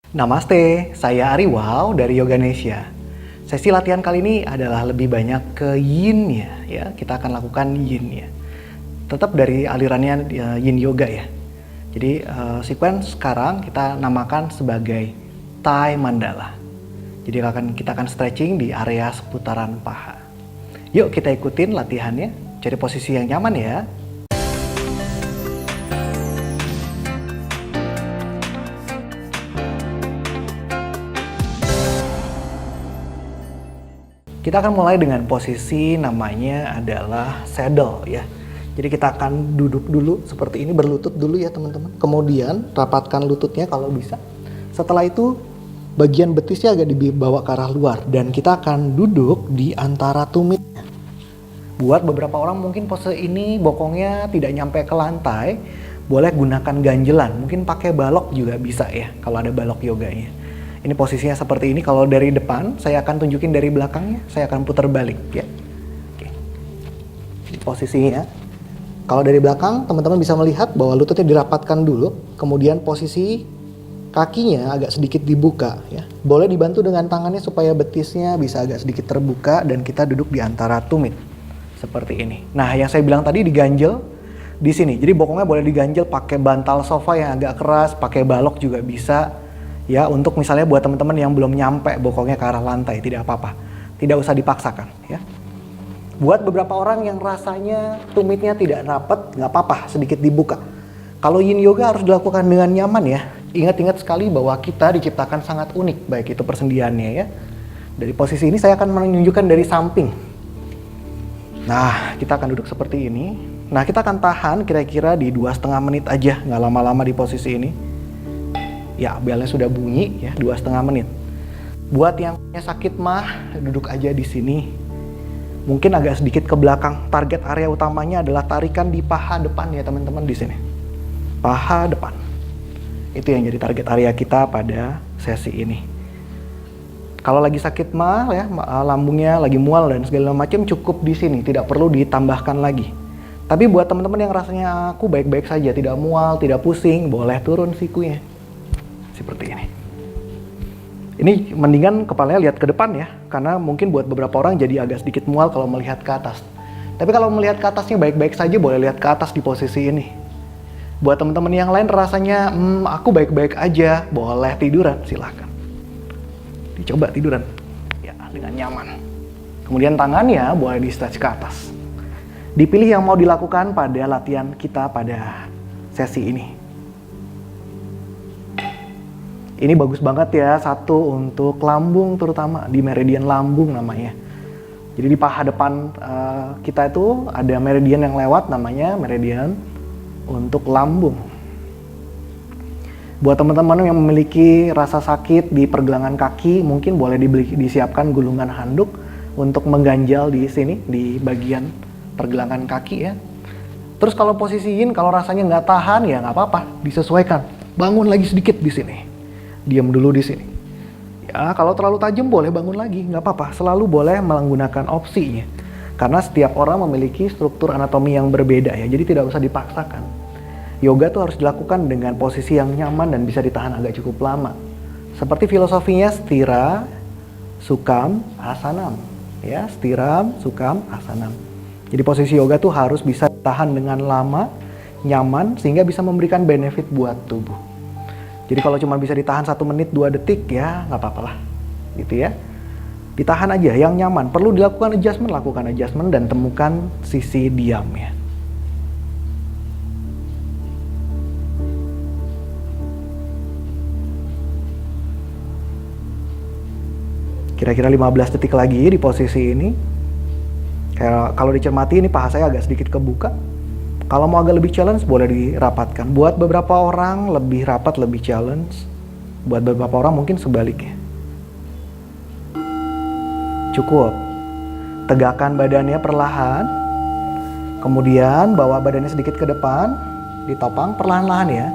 Namaste, saya Ariwal dari Yoganesia. Sesi latihan kali ini adalah lebih banyak ke yin-nya ya. Kita akan lakukan yin-nya. Tetap dari alirannya yin yoga ya. Jadi sequence sekarang kita namakan sebagai Thai Mandala. Jadi kita akan stretching di area seputaran paha. Yuk kita ikutin latihannya. Cari posisi yang nyaman ya. Kita akan mulai dengan posisi namanya adalah saddle ya. Jadi kita akan duduk dulu seperti ini, berlutut dulu ya teman-teman. Kemudian rapatkan lututnya kalau bisa. Setelah itu bagian betisnya agak dibawa ke arah luar dan kita akan duduk di antara tumitnya. Buat beberapa orang mungkin pose ini bokongnya tidak nyampe ke lantai, boleh gunakan ganjelan, mungkin pakai balok juga bisa ya kalau ada balok yoganya. Ini posisinya seperti ini. Kalau dari depan, saya akan tunjukin dari belakangnya. Saya akan putar balik ya. Oke. Ini posisinya. Kalau dari belakang, teman-teman bisa melihat bahwa lututnya dirapatkan dulu. Kemudian posisi kakinya agak sedikit dibuka ya. Boleh dibantu dengan tangannya supaya betisnya bisa agak sedikit terbuka dan kita duduk di antara tumit. Seperti ini. Nah, yang saya bilang tadi diganjel di sini. Jadi bokongnya boleh diganjel pakai bantal sofa yang agak keras, pakai balok juga bisa. Ya, untuk misalnya buat teman-teman yang belum nyampe bokongnya ke arah lantai, tidak apa-apa. Tidak usah dipaksakan ya. Buat beberapa orang yang rasanya tumitnya tidak rapat, nggak apa-apa, sedikit dibuka. Kalau yin yoga harus dilakukan dengan nyaman ya. Ingat-ingat sekali bahwa kita diciptakan sangat unik, baik itu persendiannya ya. Dari posisi ini saya akan menunjukkan dari samping. Nah, kita akan duduk seperti ini. Nah, kita akan tahan kira-kira di 2,5 menit aja, nggak lama-lama di posisi ini. Ya, belnya sudah bunyi ya, 2,5 menit. Buat yang punya sakit mah, duduk aja di sini. Mungkin agak sedikit ke belakang. Target area utamanya adalah tarikan di paha depan ya teman-teman di sini. Paha depan. Itu yang jadi target area kita pada sesi ini. Kalau lagi sakit mah ya, lambungnya lagi mual dan segala macam cukup di sini, tidak perlu ditambahkan lagi. Tapi buat teman-teman yang rasanya aku baik-baik saja, tidak mual, tidak pusing, boleh turun sikunya. Seperti ini. Ini mendingan kepalanya lihat ke depan ya, karena mungkin buat beberapa orang jadi agak sedikit mual kalau melihat ke atas. Tapi kalau melihat ke atasnya baik-baik saja, boleh lihat ke atas di posisi ini. Buat teman-teman yang lain rasanya, aku baik-baik aja, boleh tiduran, silahkan. Dicoba tiduran, ya dengan nyaman. Kemudian tangannya boleh di stretch ke atas. Dipilih yang mau dilakukan pada latihan kita pada sesi ini. Ini bagus banget ya, satu untuk lambung terutama, di meridian lambung namanya. Jadi di paha depan kita itu ada meridian yang lewat namanya meridian untuk lambung. Buat teman-teman yang memiliki rasa sakit di pergelangan kaki, mungkin boleh disiapkan gulungan handuk untuk mengganjal di sini, di bagian pergelangan kaki ya. Terus kalau posisiin, kalau rasanya nggak tahan ya nggak apa-apa, disesuaikan. Bangun lagi sedikit di sini. Diam dulu di sini. Ya, kalau terlalu tajam boleh bangun lagi, nggak apa-apa. Selalu boleh menggunakan opsinya. Karena setiap orang memiliki struktur anatomi yang berbeda ya, jadi tidak usah dipaksakan. Yoga tuh harus dilakukan dengan posisi yang nyaman dan bisa ditahan agak cukup lama. Seperti filosofinya stira, sukam, asanam. Ya, stiram, sukam, asanam. Jadi posisi yoga tuh harus bisa ditahan dengan lama, nyaman, sehingga bisa memberikan benefit buat tubuh. Jadi kalau cuma bisa ditahan 1 menit 2 detik ya nggak apa-apa lah, gitu ya. Ditahan aja yang nyaman. Perlu dilakukan adjustment, lakukan adjustment dan temukan sisi diamnya. Kira-kira 15 detik lagi di posisi ini. Kalau dicermati ini paha saya agak sedikit kebuka. Kalau mau agak lebih challenge boleh dirapatkan. Buat beberapa orang lebih rapat, lebih challenge. Buat beberapa orang mungkin sebaliknya. Cukup. Tegakkan badannya perlahan. Kemudian bawa badannya sedikit ke depan. Ditopang perlahan-lahan ya.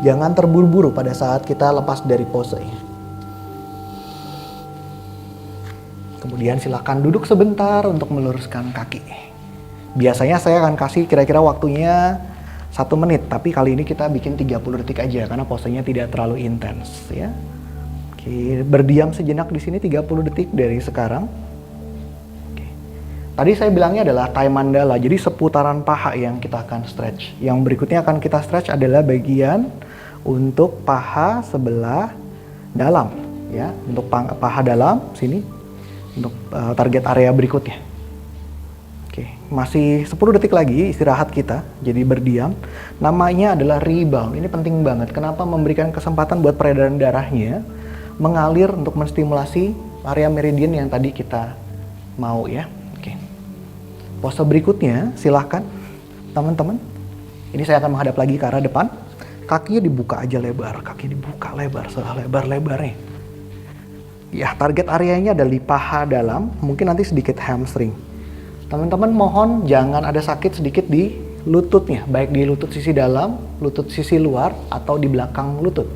Jangan terburu-buru pada saat kita lepas dari pose. Kemudian silakan duduk sebentar untuk meluruskan kaki. Biasanya saya akan kasih kira-kira waktunya 1 menit, tapi kali ini kita bikin 30 detik aja karena posenya tidak terlalu intens ya. Oke, berdiam sejenak di sini 30 detik dari sekarang. Oke. Tadi saya bilangnya adalah Thai mandala, jadi seputaran paha yang kita akan stretch. Yang berikutnya akan kita stretch adalah bagian untuk paha sebelah dalam, ya, untuk paha dalam sini, untuk target area berikutnya. Oke, masih 10 detik lagi istirahat kita, jadi berdiam. Namanya adalah rebound. Ini penting banget. Kenapa? Memberikan kesempatan buat peredaran darahnya mengalir untuk menstimulasi area meridian yang tadi kita mau, ya. Oke. Pose berikutnya, silahkan teman-teman. Ini saya akan menghadap lagi ke arah depan. Kakinya dibuka aja lebar, kaki dibuka lebar, selebar-lebarnya. Ya, target areanya ada di paha dalam, mungkin nanti sedikit hamstring. Teman-teman mohon jangan ada sakit sedikit di lututnya, baik di lutut sisi dalam, lutut sisi luar, atau di belakang lutut.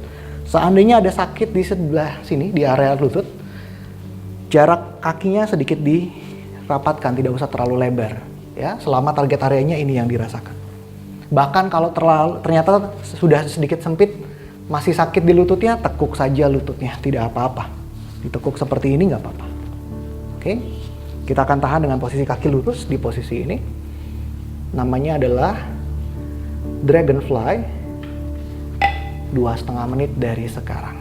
Seandainya ada sakit di sebelah sini, di area lutut, jarak kakinya sedikit dirapatkan, tidak usah terlalu lebar. Ya, selama target areanya ini yang dirasakan. Bahkan kalau ternyata sudah sedikit sempit, masih sakit di lututnya, tekuk saja lututnya, tidak apa-apa. Ditekuk seperti ini nggak apa-apa. Oke? Kita akan tahan dengan posisi kaki lurus di posisi ini. Namanya adalah dragonfly. 2,5 menit dari sekarang.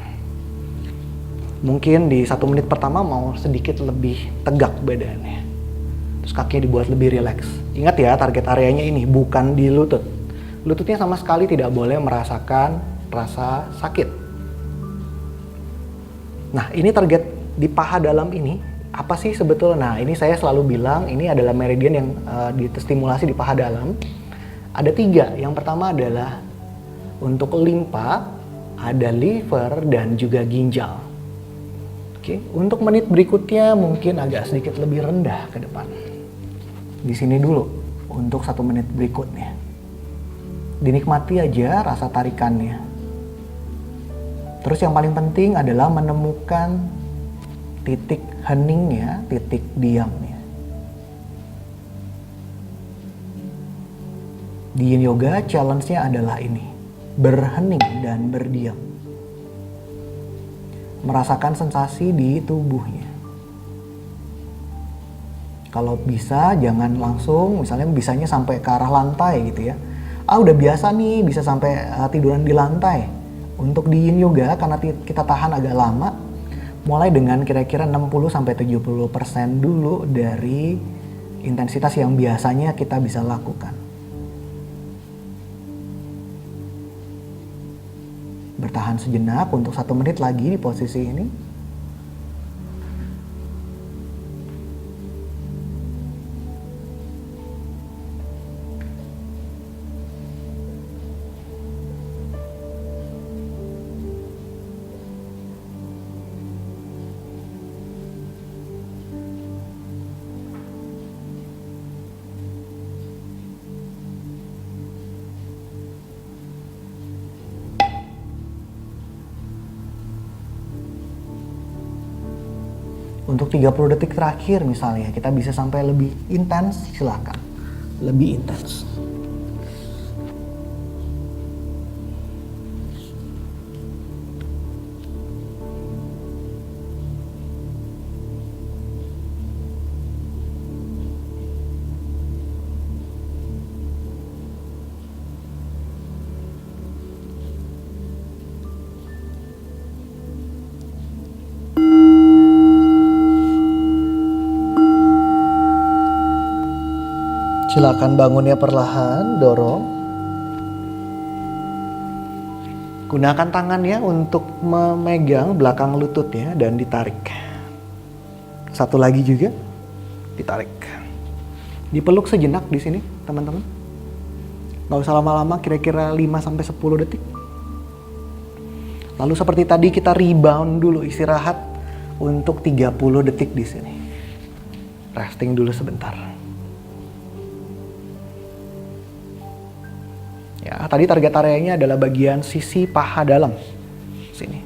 Mungkin di 1 menit pertama mau sedikit lebih tegak badannya. Terus kakinya dibuat lebih rileks. Ingat ya, target areanya ini bukan di lutut. Lututnya sama sekali tidak boleh merasakan rasa sakit. Nah, ini target di paha dalam ini. Apa sih sebetulnya? Nah, ini saya selalu bilang ini adalah meridian yang distimulasi di paha dalam. Ada 3. Yang pertama adalah untuk limpa, ada liver, dan juga ginjal. Oke, untuk menit berikutnya mungkin agak sedikit lebih rendah ke depan. Di sini dulu untuk 1 menit berikutnya. Dinikmati aja rasa tarikannya. Terus yang paling penting adalah menemukan titik heningnya, titik diamnya. Di Yin Yoga challenge-nya adalah ini, berhening dan berdiam. Merasakan sensasi di tubuhnya. Kalau bisa jangan langsung, misalnya bisanya sampai ke arah lantai gitu ya. Udah biasa nih bisa sampai tiduran di lantai. Untuk di Yin Yoga karena kita tahan agak lama, mulai dengan kira-kira 60-70% dulu dari intensitas yang biasanya kita bisa lakukan. Bertahan sejenak untuk 1 menit lagi di posisi ini. Untuk 30 detik terakhir misalnya, kita bisa sampai lebih intens, silakan. Lebih intens. Silakan bangunnya perlahan, dorong. Gunakan tangannya untuk memegang belakang lututnya dan ditarik. Satu lagi juga, ditarik. Dipeluk sejenak di sini, teman-teman. Nggak usah lama-lama, kira-kira 5-10 detik. Lalu seperti tadi kita rebound dulu, istirahat untuk 30 detik di sini. Resting dulu sebentar. Ya, tadi target areanya adalah bagian sisi paha dalam. Sini.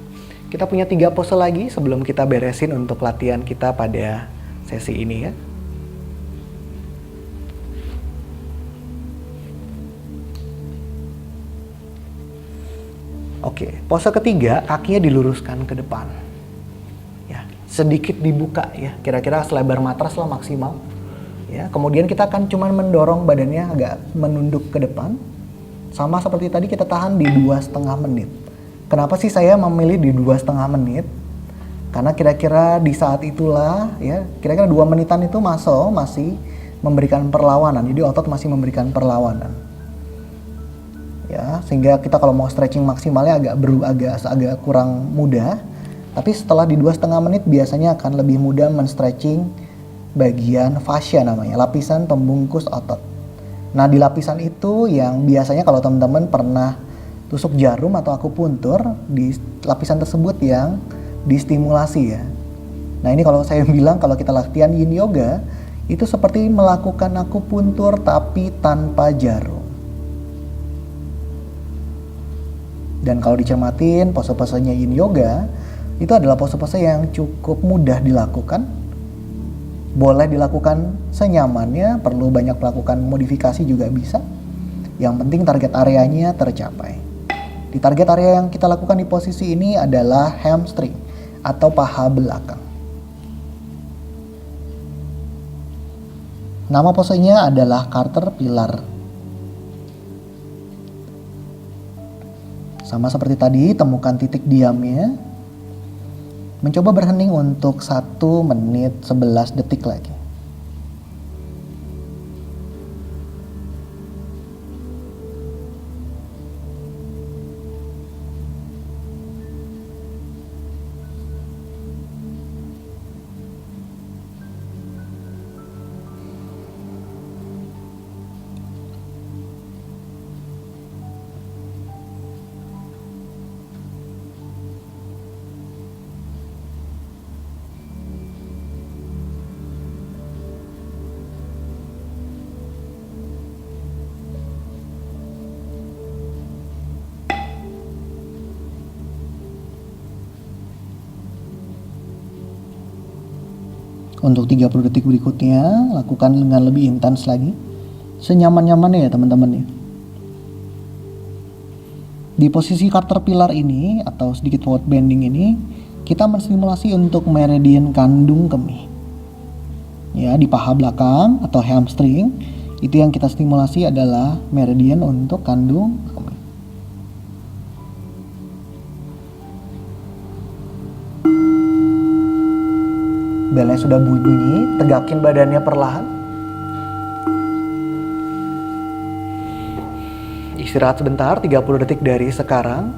Kita punya 3 pose lagi sebelum kita beresin untuk latihan kita pada sesi ini ya. Oke, pose ketiga kakinya diluruskan ke depan. sedikit dibuka ya, kira-kira selebar matras lah maksimal. Ya, kemudian kita akan cuman mendorong badannya agak menunduk ke depan. Sama seperti tadi kita tahan di 2,5 menit. Kenapa sih saya memilih di 2,5 menit? Karena kira-kira di saat itulah ya, kira-kira 2 menitan itu muscle masih memberikan perlawanan. Jadi otot masih memberikan perlawanan. Ya, sehingga kita kalau mau stretching maksimalnya agak kurang mudah. Tapi setelah di 2,5 menit biasanya akan lebih mudah men-stretching bagian fascia namanya, lapisan pembungkus otot. Nah, di lapisan itu yang biasanya kalau teman-teman pernah tusuk jarum atau akupuntur, di lapisan tersebut yang distimulasi ya. Nah, ini kalau saya bilang kalau kita latihan yin yoga, itu seperti melakukan akupuntur tapi tanpa jarum. Dan kalau dicermatin pose-posenya yin yoga, itu adalah pose-pose yang cukup mudah dilakukan. Boleh dilakukan senyamannya, perlu banyak melakukan modifikasi juga bisa. Yang penting target areanya tercapai. Di target area yang kita lakukan di posisi ini adalah hamstring atau paha belakang. Nama posenya adalah caterpillar. Sama seperti tadi, temukan titik diamnya. Mencoba berhening untuk 1 menit 11 detik lagi. Untuk 30 detik berikutnya, lakukan dengan lebih intens lagi. Senyaman-nyamannya ya teman-teman ya. Di posisi caterpillar ini, atau sedikit forward bending ini, kita menstimulasi untuk meridian kandung kemih. Ya, di paha belakang atau hamstring, itu yang kita stimulasi adalah meridian untuk kandung kemih. Belnya sudah bunyi, tegakin badannya perlahan. Istirahat sebentar, 30 detik dari sekarang.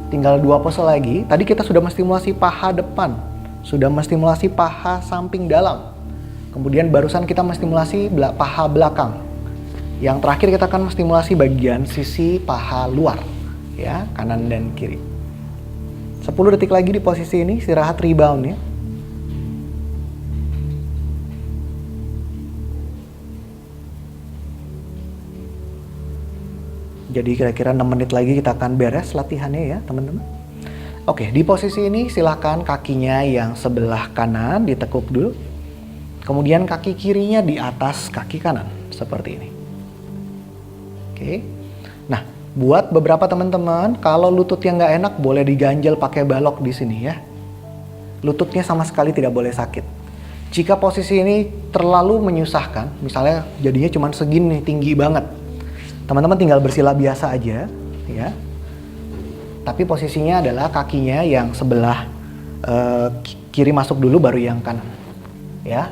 Tinggal 2 pose lagi. Tadi kita sudah menstimulasi paha depan, sudah menstimulasi paha samping dalam. Kemudian barusan kita menstimulasi paha belakang. Yang terakhir kita akan menstimulasi bagian sisi paha luar, ya, kanan dan kiri. 10 detik lagi di posisi ini, istirahat rebound ya. Jadi kira-kira 6 menit lagi kita akan beres latihannya ya teman-teman. Oke, di posisi ini silakan kakinya yang sebelah kanan ditekuk dulu. Kemudian kaki kirinya di atas kaki kanan, seperti ini. Oke. Nah, buat beberapa teman-teman, kalau lututnya nggak enak boleh diganjel pakai balok di sini ya. Lututnya sama sekali tidak boleh sakit. Jika posisi ini terlalu menyusahkan, misalnya jadinya cuma segini tinggi banget, teman-teman tinggal bersila biasa aja, ya. Tapi posisinya adalah kakinya yang sebelah kiri masuk dulu, baru yang kanan, ya.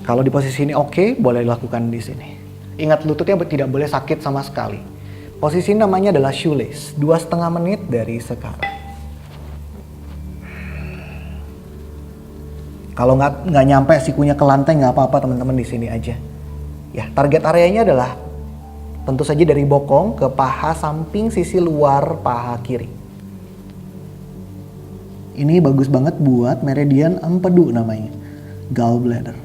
Kalau di posisi ini oke, boleh dilakukan di sini. Ingat lututnya tidak boleh sakit sama sekali. Posisi ini namanya adalah shoelace. 2,5 menit dari sekarang. Kalau nggak nyampe sikunya ke lantai nggak apa-apa teman-teman, di sini aja. Ya, target areanya adalah tentu saja dari bokong ke paha samping sisi luar paha kiri. Ini bagus banget buat meridian empedu namanya, gallbladder.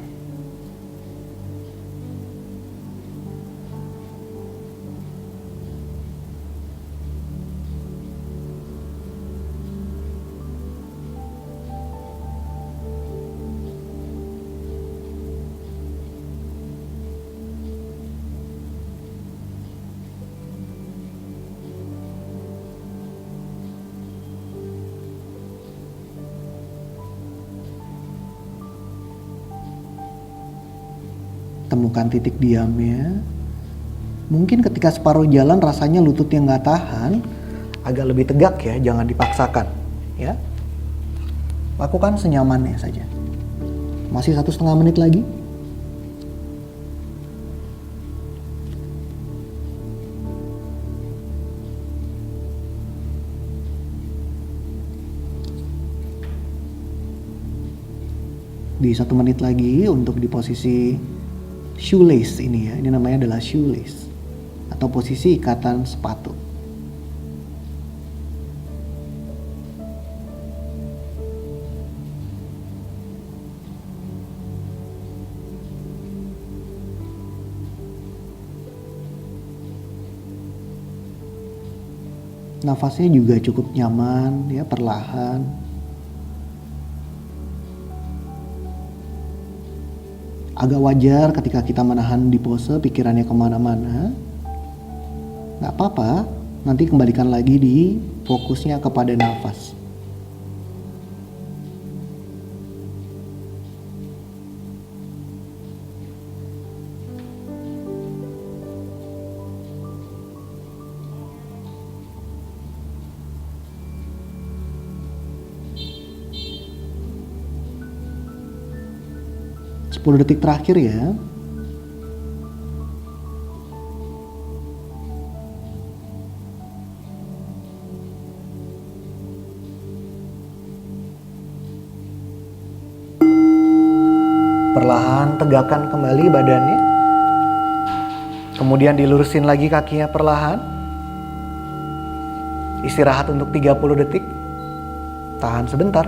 temukan titik diamnya. Mungkin ketika separuh jalan rasanya lututnya nggak tahan, agak lebih tegak ya, jangan dipaksakan ya. Lakukan senyamannya saja. Masih 1,5 menit lagi. Di 1 menit lagi untuk di posisi shoelace ini ya. Ini namanya adalah shoelace atau posisi ikatan sepatu. Nafasnya juga cukup nyaman ya, perlahan. Agak wajar ketika kita menahan di pose pikirannya kemana-mana. Nggak apa-apa, nanti kembalikan lagi di fokusnya kepada nafas. Sepuluh detik terakhir ya. Perlahan tegakkan kembali badannya. Kemudian dilurusin lagi kakinya perlahan. Istirahat untuk 30 detik. Tahan sebentar.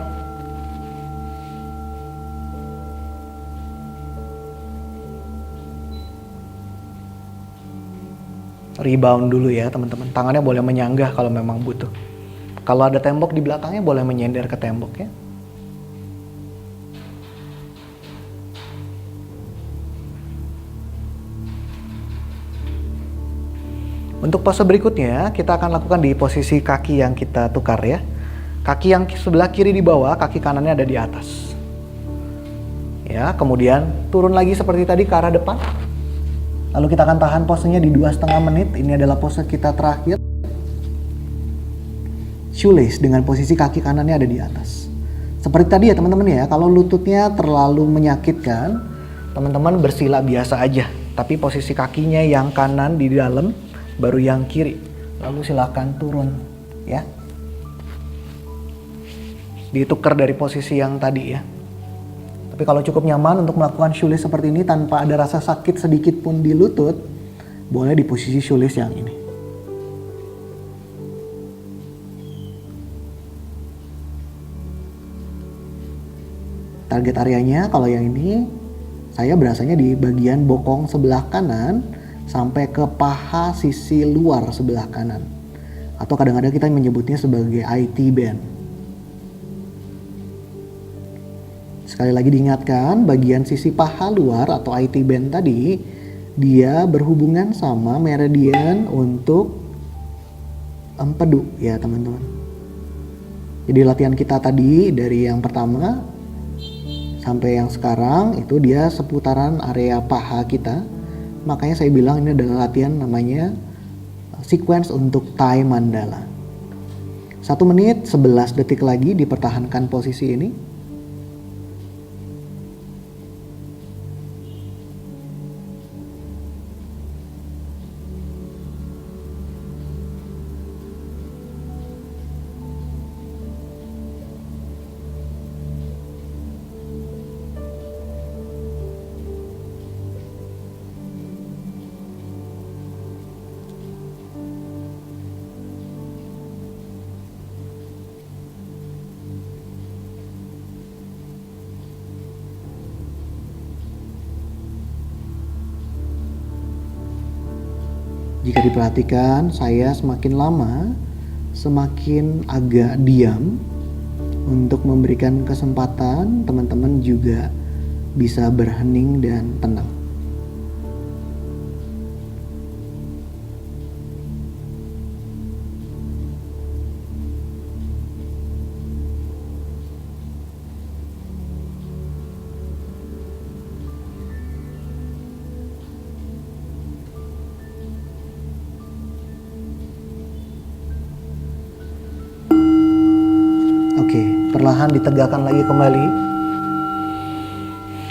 Rebound dulu ya teman-teman. Tangannya boleh menyanggah kalau memang butuh. Kalau ada tembok di belakangnya boleh menyender ke tembok ya. Untuk pose berikutnya kita akan lakukan di posisi kaki yang kita tukar ya. Kaki yang sebelah kiri di bawah, kaki kanannya ada di atas. Ya, kemudian turun lagi seperti tadi ke arah depan. Lalu kita akan tahan posenya di 2,5 menit. Ini adalah pose kita terakhir. Shoelace dengan posisi kaki kanannya ada di atas. Seperti tadi ya teman-teman ya, kalau lututnya terlalu menyakitkan, teman-teman bersila biasa aja. Tapi posisi kakinya yang kanan di dalam, baru yang kiri. Lalu silakan turun ya. Ditukar dari posisi yang tadi ya. Tapi kalau cukup nyaman untuk melakukan shoelace seperti ini tanpa ada rasa sakit sedikit pun di lutut, boleh di posisi shoelace yang ini. Target areanya kalau yang ini, saya berasanya di bagian bokong sebelah kanan sampai ke paha sisi luar sebelah kanan. Atau kadang-kadang kita menyebutnya sebagai IT band. Sekali lagi diingatkan, bagian sisi paha luar atau IT band tadi, dia berhubungan sama meridian untuk empedu ya teman-teman. Jadi latihan kita tadi dari yang pertama sampai yang sekarang itu dia seputaran area paha kita. Makanya saya bilang ini adalah latihan namanya sequence untuk Thai Mandala. 1 menit 11 detik lagi dipertahankan posisi ini. Jika diperhatikan, saya semakin lama semakin agak diam untuk memberikan kesempatan teman-teman juga bisa berhening dan tenang. Perlahan ditegakkan lagi kembali.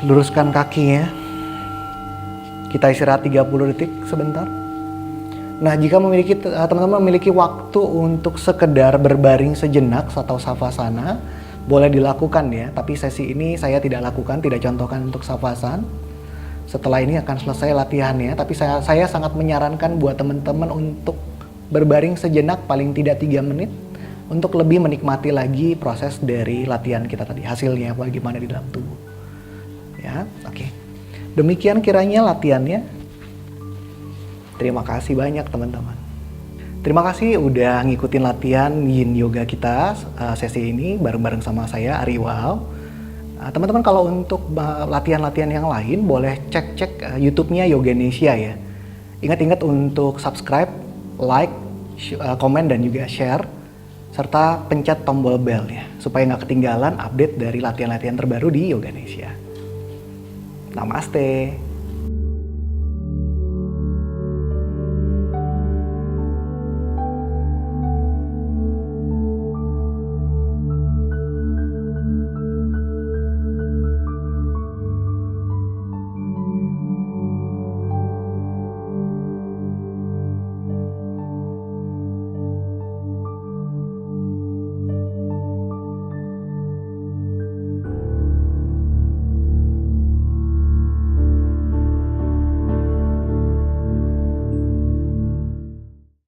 Luruskan kakinya. Kita istirahat 30 detik sebentar. Nah, jika teman-teman memiliki waktu untuk sekedar berbaring sejenak atau savasana, boleh dilakukan ya. Tapi sesi ini saya tidak lakukan, tidak contohkan untuk savasana. Setelah ini akan selesai latihannya, tapi saya sangat menyarankan buat teman-teman untuk berbaring sejenak paling tidak 3 menit untuk lebih menikmati lagi proses dari latihan kita tadi, hasilnya bagaimana di dalam tubuh. Ya, oke. Demikian kiranya latihannya. Terima kasih banyak teman-teman. Terima kasih udah ngikutin latihan Yin Yoga kita sesi ini bareng-bareng sama saya Ari Wow. Teman-teman kalau untuk latihan-latihan yang lain boleh cek YouTube-nya Yoganesia ya. Ingat-ingat untuk subscribe, like, komen dan juga share serta pencet tombol bell ya supaya nggak ketinggalan update dari latihan-latihan terbaru di Yoganesia. Namaste.